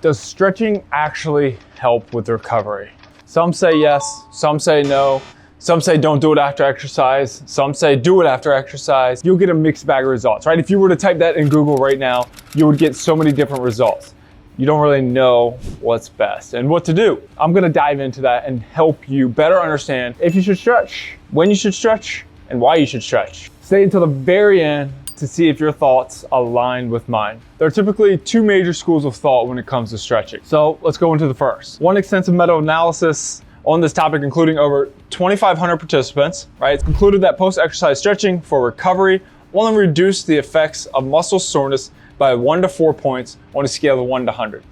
Does stretching actually help with recovery? Some say yes, some say no. Some say don't do it after exercise. Some say do it after exercise. You'll get a mixed bag of results, right? If you were to type that in Google right now, you would get so many different results. You don't really know what's best and what to do. I'm gonna dive into that and help you better understand if you should stretch, when you should stretch, and why you should stretch. Stay until the very end to see if your thoughts align with mine. There are typically two major schools of thought when it comes to stretching. So let's go into the first. One extensive meta-analysis on this topic, including over 2,500 participants, right? It's concluded that post-exercise stretching for recovery will only reduce the effects of muscle soreness by 1 to 4 points on a scale of 1 to 100.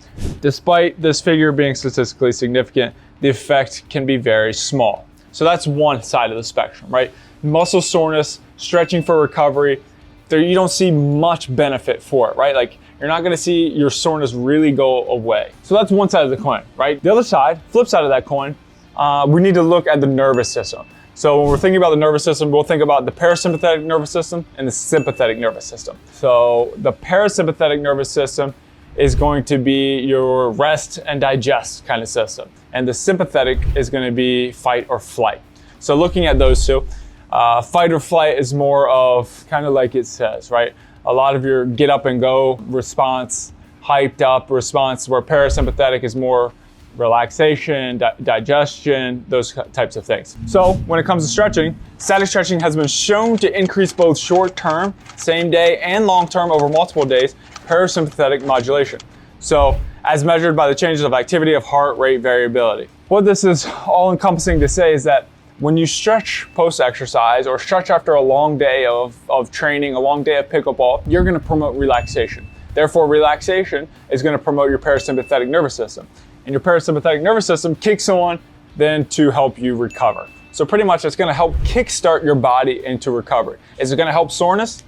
Despite this figure being statistically significant, the effect can be very small. So that's one side of the spectrum, right? Muscle soreness, stretching for recovery, you don't see much benefit for it, right? Like you're not gonna see your soreness really go away. So that's one side of the coin, right? The other side, flip side of that coin, we need to look at the nervous system. So when we're thinking about the nervous system, we'll think about the parasympathetic nervous system and the sympathetic nervous system. So the parasympathetic nervous system is going to be your rest and digest kind of system. And the sympathetic is gonna be fight or flight. So looking at those two, fight or flight is more of kind of like it says, right? A lot of your get up and go response, hyped up response, where parasympathetic is more relaxation, digestion, those types of things. So when it comes to stretching, static stretching has been shown to increase both short-term, same day, and long-term over multiple days, parasympathetic modulation. So as measured by the changes of activity of heart rate variability. What this is all encompassing to say is that when you stretch post-exercise or stretch after a long day of training, a long day of pickleball, you're gonna promote relaxation. Therefore, relaxation is gonna promote your parasympathetic nervous system. And your parasympathetic nervous system kicks on then to help you recover. So pretty much it's gonna help kickstart your body into recovery. Is it gonna help soreness?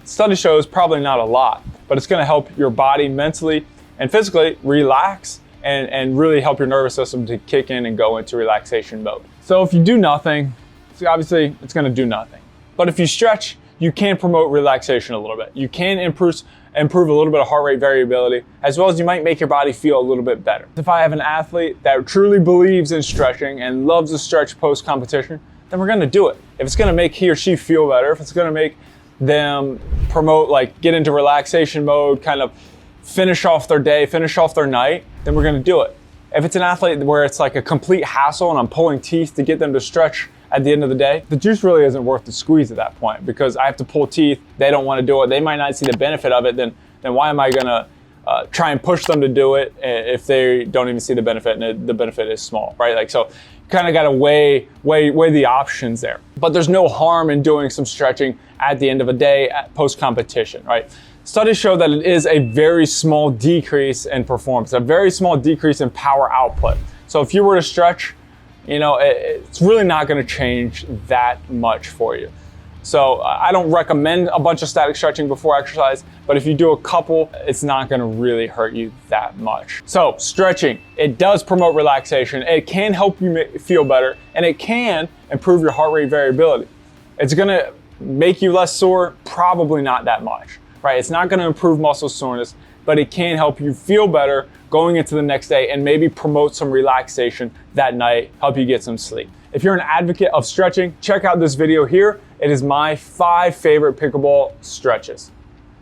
Study shows probably not a lot, but it's gonna help your body mentally and physically relax and really help your nervous system to kick in and go into relaxation mode. So if you do nothing, obviously it's gonna do nothing. But if you stretch, you can promote relaxation a little bit. You can improve a little bit of heart rate variability, as well as you might make your body feel a little bit better. If I have an athlete that truly believes in stretching and loves to stretch post-competition, then we're gonna do it. If it's gonna make he or she feel better, if it's gonna make them get into relaxation mode, kind of finish off their day, finish off their night, then we're gonna do it. If it's an athlete where it's like a complete hassle and I'm pulling teeth to get them to stretch at the end of the day, the juice really isn't worth the squeeze at that point because I have to pull teeth, they don't wanna do it, they might not see the benefit of it, then why am I gonna try and push them to do it if they don't even see the benefit and the benefit is small, right? Like, so you kinda gotta weigh the options there. But there's no harm in doing some stretching at the end of a day post-competition, right? Studies show that it is a very small decrease in performance, a very small decrease in power output. So if you were to stretch, it's really not gonna change that much for you. So I don't recommend a bunch of static stretching before exercise, but if you do a couple, it's not gonna really hurt you that much. So stretching, it does promote relaxation, it can help you feel better, and it can improve your heart rate variability. It's gonna make you less sore, probably not that much. Right? It's not gonna improve muscle soreness, but it can help you feel better going into the next day and maybe promote some relaxation that night, help you get some sleep. If you're an advocate of stretching, check out this video here. It is my 5 favorite pickleball stretches.